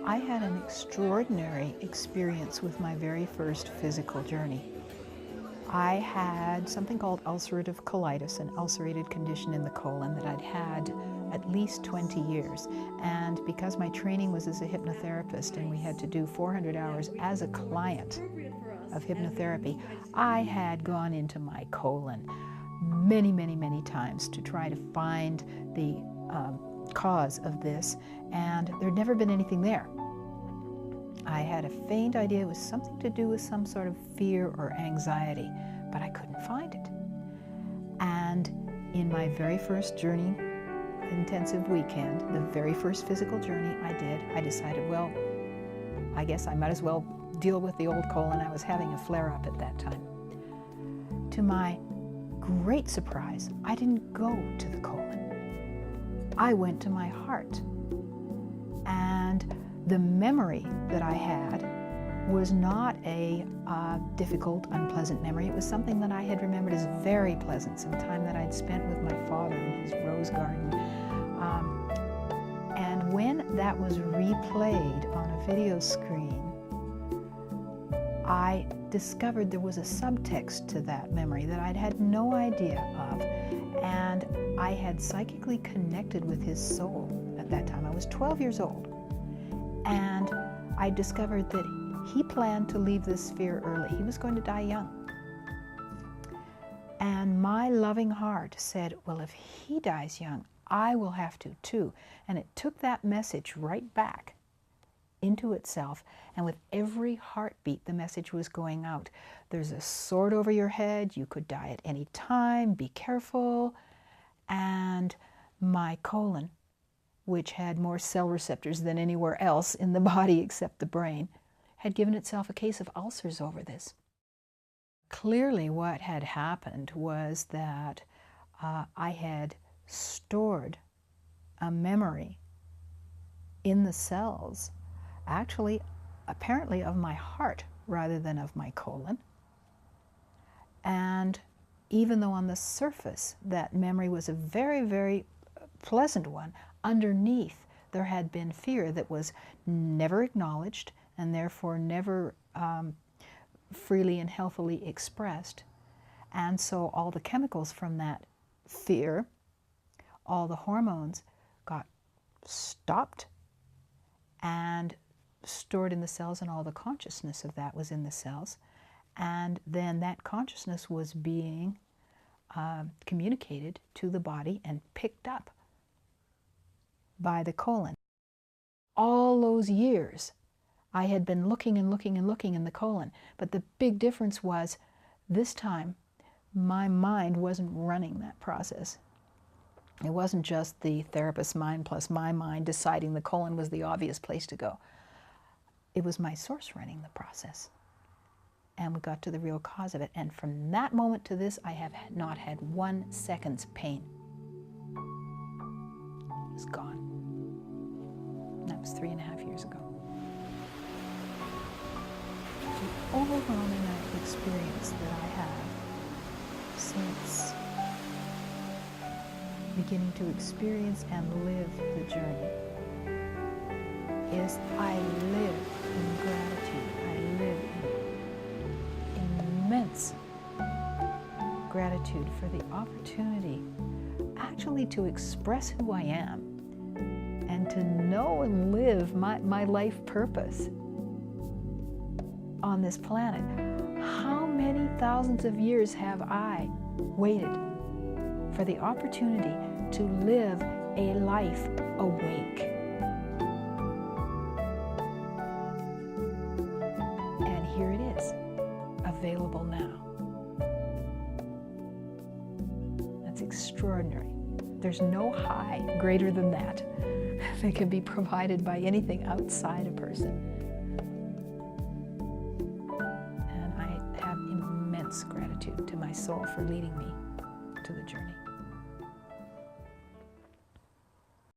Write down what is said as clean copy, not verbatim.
I had an extraordinary experience with my very first physical journey. I had something called ulcerative colitis, an ulcerated condition in the colon that I'd had at least 20 years. And because my training was as a hypnotherapist and we had to do 400 hours as a client of hypnotherapy, I had gone into my colon many, many, many times to try to find the cause of this, and there'd never been anything there. I had a faint idea it was something to do with some sort of fear or anxiety, but I couldn't find it. And in my very first journey, intensive weekend, the very first physical journey I did, I decided, well, I guess I might as well deal with the old colon. I was having a flare-up at that time. To my great surprise, I didn't go to the colon. I went to my heart. And the memory that I had was not a difficult, unpleasant memory. It was something that I had remembered as very pleasant, some time that I'd spent with my father in his rose garden. And when that was replayed on a video screen, I discovered there was a subtext to that memory that I'd had no idea of. And I had psychically connected with his soul at that time. I was 12 years old. And I discovered that he planned to leave this sphere early. He was going to die young. And my loving heart said, well, if he dies young, I will have to too. And it took that message right back into itself. And with every heartbeat, the message was going out. There's a sword over your head. You could die at any time. Be careful. And my colon, which had more cell receptors than anywhere else in the body except the brain, had given itself a case of ulcers over this. Clearly what had happened was that I had stored a memory in the cells, actually, apparently of my heart rather than of my colon. And even though on the surface that memory was a very, very pleasant one, underneath there had been fear that was never acknowledged and therefore never freely and healthily expressed. And so all the chemicals from that fear, all the hormones, got stopped and stored in the cells, and all the consciousness of that was in the cells. And then that consciousness was being communicated to the body and picked up by the colon. All those years, I had been looking and looking and looking in the colon, but the big difference was this time my mind wasn't running that process. It wasn't just the therapist's mind plus my mind deciding the colon was the obvious place to go. It was my source running the process. And we got to the real cause of it. And from that moment to this, I have not had 1 second's pain. It was gone. That was 3.5 years ago. The overwhelming experience that I have since beginning to experience and live the journey is I live in gratitude. I live in immense gratitude for the opportunity actually to express who I am and to know and live my life purpose on this planet. How many thousands of years have I waited for the opportunity to live a life awake? And here it is, available now. That's extraordinary. There's no high greater than that that can be provided by anything outside a person. And I have immense gratitude to my soul for leading me to the journey.